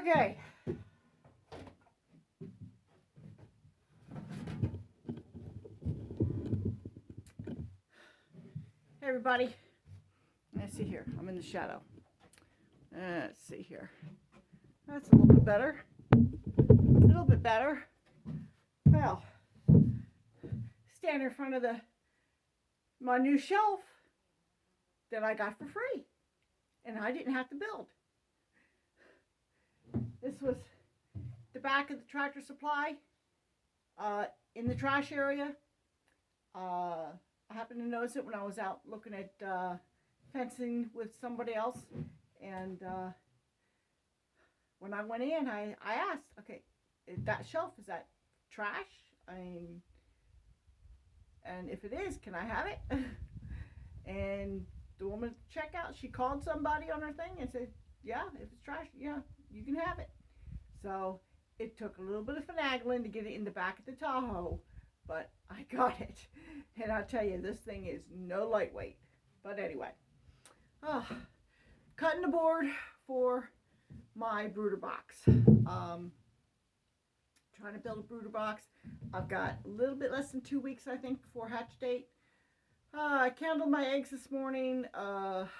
Okay. Hey everybody. Let's see here. I'm in the shadow. Let's see here. That's a little bit better. A little bit better. Well, stand in front of my new shelf that I got for free, and I didn't have to build. This was the back of the Tractor Supply, in the trash area. I happened to notice it when I was out looking at fencing with somebody else, and when I went in, I asked, okay, that shelf, is that trash? And if it is, can I have it? And the woman at the checkout, she called somebody on her thing and said, yeah, if it's trash, yeah, you can have it. So it took a little bit of finagling to get it in the back of the Tahoe, but I got it. And I'll tell you, this thing is no lightweight. But anyway, cutting the board for my brooder box. Trying to build a brooder box. I've got a little bit less than 2 weeks, I think, before hatch date. I counted my eggs this morning. Out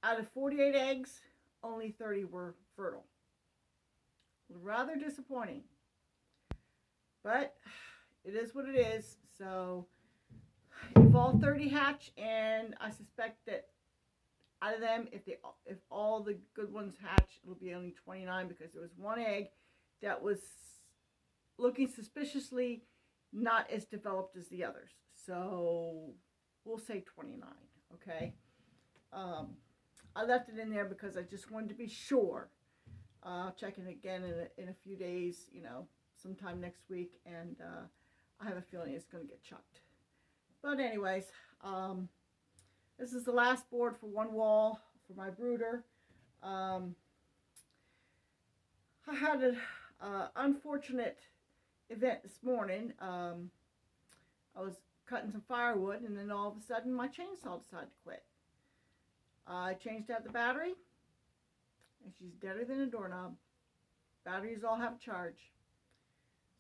of 48 eggs, only 30 were fertile. Rather disappointing. But it is what it is. So if all 30 hatch, and I suspect that out of them, if all the good ones hatch, it'll be only 29, because there was one egg that was looking suspiciously not as developed as the others. So we'll say 29, okay? I left it in there because I just wanted to be sure. I'll check it again in a few days, sometime next week, and I have a feeling it's going to get chucked. But anyways, this is the last board for one wall for my brooder. I had an unfortunate event this morning. I was cutting some firewood, and then all of a sudden my chainsaw decided to quit. I changed out the battery, and she's deader than a doorknob. Batteries all have a charge.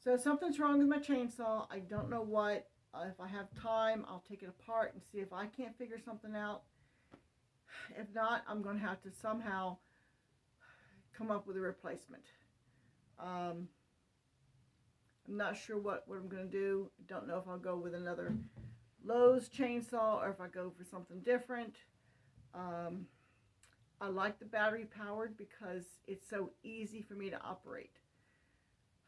So something's wrong with my chainsaw. I don't know what. If I have time, I'll take it apart and see if I can't figure something out. If not, I'm going to have to somehow come up with a replacement. I'm not sure what I'm going to do. I don't know if I'll go with another Lowe's chainsaw or if I go for something different. I like the battery powered because it's so easy for me to operate.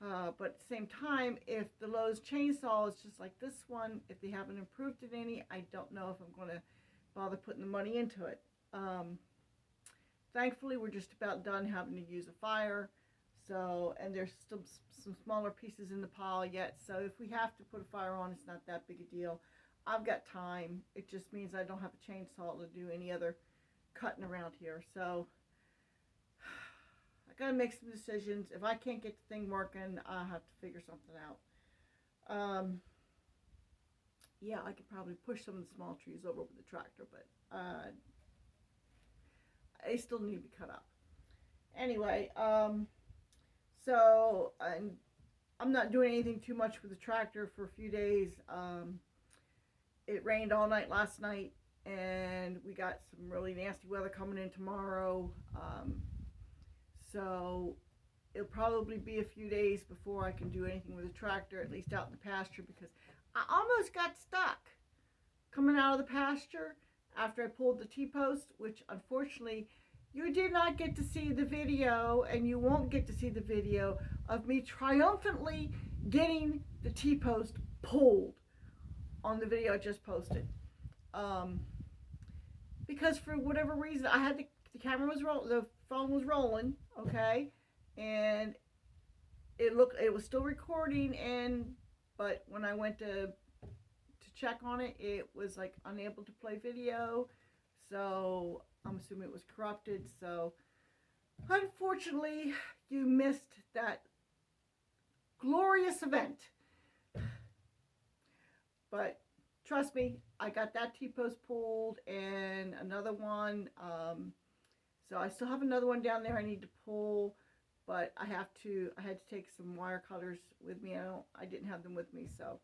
But at the same time, if the Lowe's chainsaw is just like this one, if they haven't improved it any, I don't know if I'm going to bother putting the money into it. Thankfully, we're just about done having to use a fire. So, and there's still some smaller pieces in the pile yet. So if we have to put a fire on, it's not that big a deal. I've got time. It just means I don't have a chainsaw to do any other cutting around here. So I gotta make some decisions. If I can't get the thing working, I'll have to figure something out. Yeah, I could probably push some of the small trees over with the tractor, but they still need to be cut up. Anyway, so I'm not doing anything too much with the tractor for a few days. It rained all night last night, and we got some really nasty weather coming in tomorrow. So it'll probably be a few days before I can do anything with the tractor, at least out in the pasture, because I almost got stuck coming out of the pasture after I pulled the T-post, which unfortunately you did not get to see the video, and you won't get to see the video of me triumphantly getting the T-post pulled on the video I just posted. Because for whatever reason, I had the camera was rolling, the phone was rolling, okay, and it was still recording, but when I went to check on it, it was like unable to play video. So I'm assuming it was corrupted. So unfortunately, you missed that glorious event. But trust me, I got that T-post pulled and another one. So I still have another one down there I need to pull, but I had to take some wire cutters with me. I didn't have them with me, so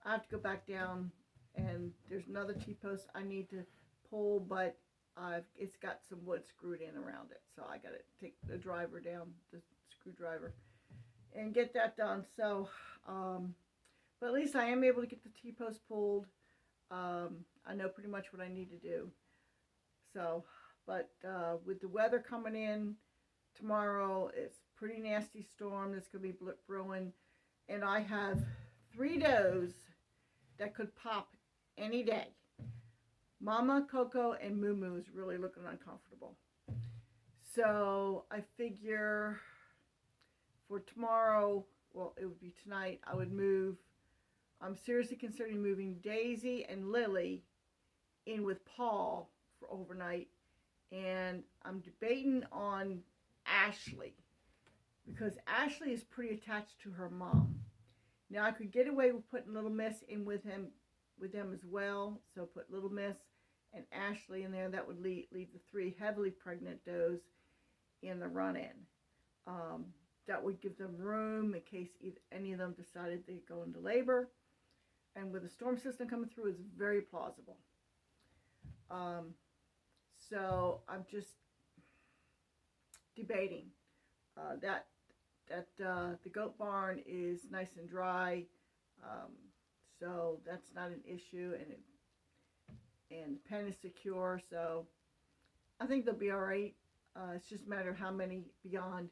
I have to go back down, and there's another T-post I need to pull, but it's got some wood screwed in around it, so I got to take the driver down, the screwdriver, and get that done. So, but at least I am able to get the T-post pulled. I know pretty much what I need to do. So, but with the weather coming in tomorrow, it's pretty nasty storm that's going to be brewing, and I have 3 does that could pop any day. Mama, Coco, and Moo Moo is really looking uncomfortable. So I figure for tomorrow, well, it would be tonight, I would move. I'm seriously considering moving Daisy and Lily in with Paul for overnight, and I'm debating on Ashley because Ashley is pretty attached to her mom. Now I could get away with putting Little Miss in with them as well, so put Little Miss and Ashley in there. That would leave the 3 heavily pregnant does in the run-in. That would give them room in case any of them decided they'd go into labor. And with the storm system coming through, it's very plausible. So I'm just debating that the goat barn is nice and dry, so that's not an issue, and the pen is secure, so I think they'll be all right. It's just a matter of how many beyond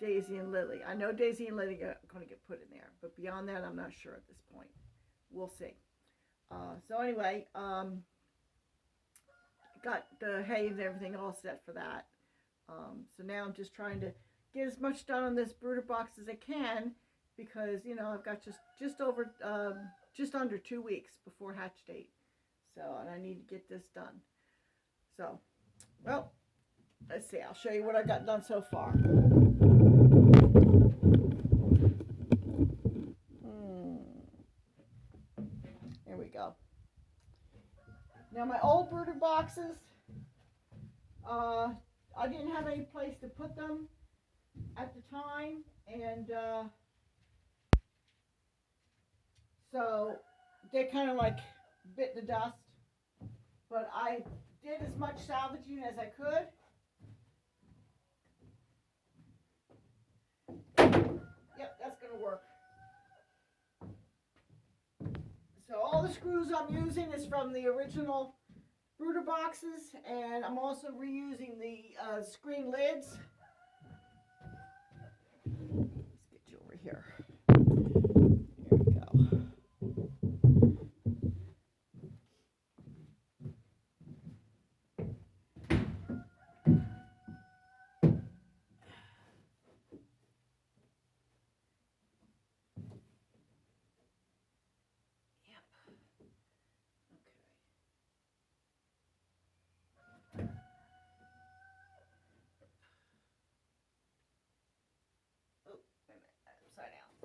Daisy and Lily. I know Daisy and Lily are going to get put in there, but beyond that, I'm not sure at this point. We'll see. So anyway, got the hay and everything all set for that. So now I'm just trying to get as much done on this brooder box as I can, because I've got just under 2 weeks before hatch date. So, and I need to get this done. So, well, let's see. I'll show you what I got done so far. Here we go. Now my old brooder boxes, I didn't have any place to put them at the time, and so they kind of like bit the dust, but I did as much salvaging as I could. Yep, that's gonna work. So all the screws I'm using is from the original brooder boxes, and I'm also reusing the screen lids. Let's get you over here. Here we go. Upside down.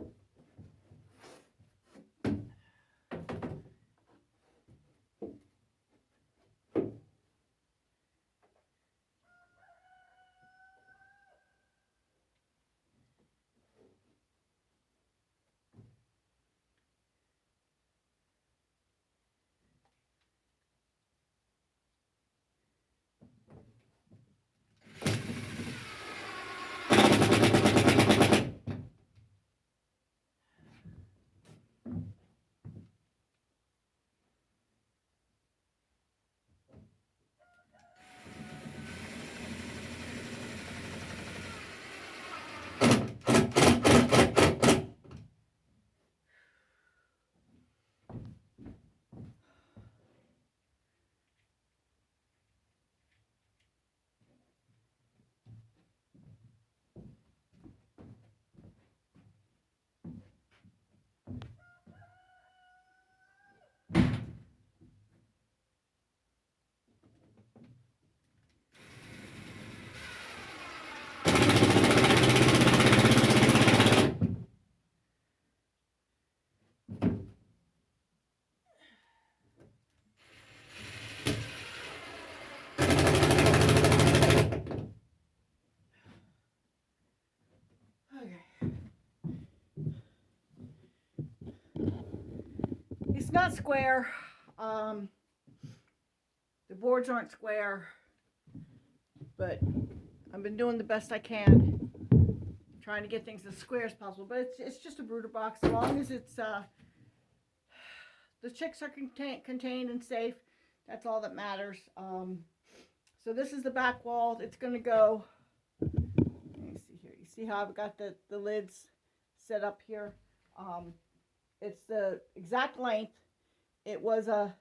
It's not square. The boards aren't square, but I've been doing the best I can, trying to get things as square as possible. But it's just a brooder box. As long as it's the chicks are contained and safe, that's all that matters. So this is the back wall. It's going to go. Let me see here. You see how I've got the lids set up here? It's the exact length. It was I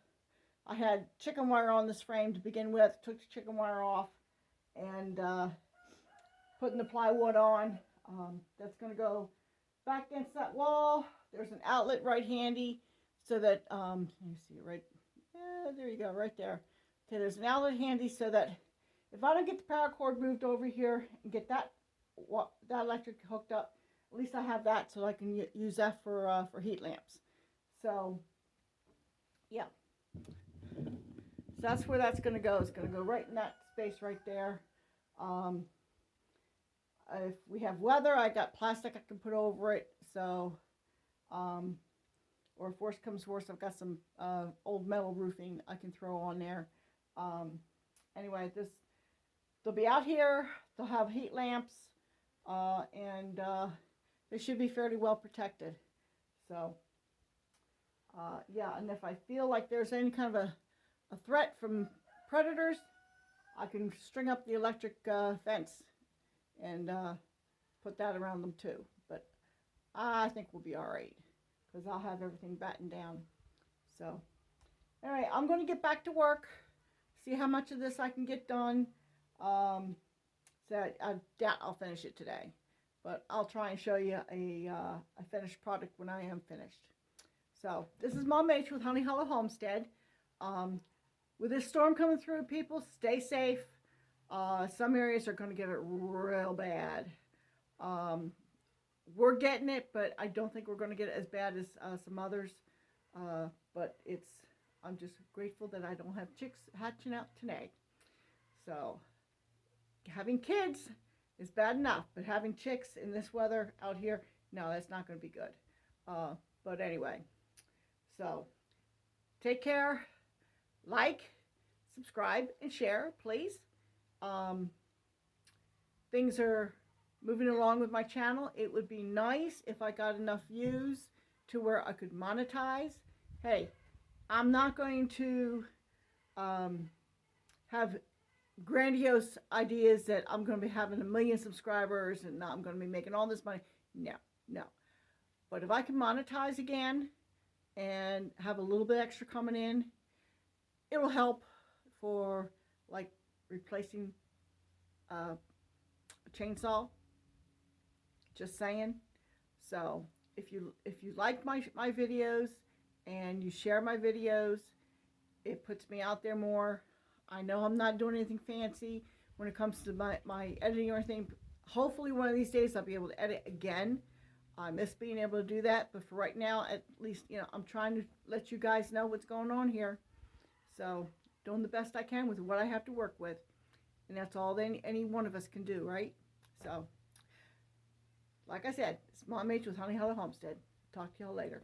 had chicken wire on this frame to begin with. Took the chicken wire off and putting the plywood on. That's going to go back against that wall. There's an outlet right handy so that, let me see it right, yeah, there you go, right there. Okay, there's an outlet handy so that if I don't get the power cord moved over here and get that electric hooked up, at least I have that so I can use that for heat lamps. So, yeah. So that's where that's going to go. It's going to go right in that space right there. If we have weather, I got plastic I can put over it. So, or if worse comes worse, I've got some old metal roofing I can throw on there. Anyway, they'll be out here. They'll have heat lamps, and they should be fairly well protected. So, yeah, and if I feel like there's any kind of a threat from predators, I can string up the electric fence and put that around them too. But I think we'll be all right because I'll have everything battened down. So, anyway, I'm going to get back to work, see how much of this I can get done. So I doubt I'll finish it today, but I'll try and show you a finished product when I am finished. So, this is Mom H with Honey Hollow Homestead. With this storm coming through, people, stay safe. Some areas are going to get it real bad. We're getting it, but I don't think we're going to get it as bad as some others. But I'm just grateful that I don't have chicks hatching out today. So, having kids is bad enough, but having chicks in this weather out here, no, that's not going to be good. But anyway, so take care, like, subscribe, and share, please. Things are moving along with my channel. It would be nice if I got enough views to where I could monetize. Hey, I'm not going to have grandiose ideas that I'm going to be having 1 million subscribers and I'm going to be making all this money. No, no. But if I can monetize again and have a little bit extra coming in, it will help for like replacing a chainsaw. Just saying. So if you like my videos and you share my videos, it puts me out there more. I know I'm not doing anything fancy when it comes to my editing or anything. Hopefully one of these days I'll be able to edit again. I miss being able to do that, but for right now, at least, you know, I'm trying to let you guys know what's going on here. So, doing the best I can with what I have to work with. And that's all any one of us can do, right? So, like I said, it's Mom H with Honey Hollow Homestead. Talk to y'all later.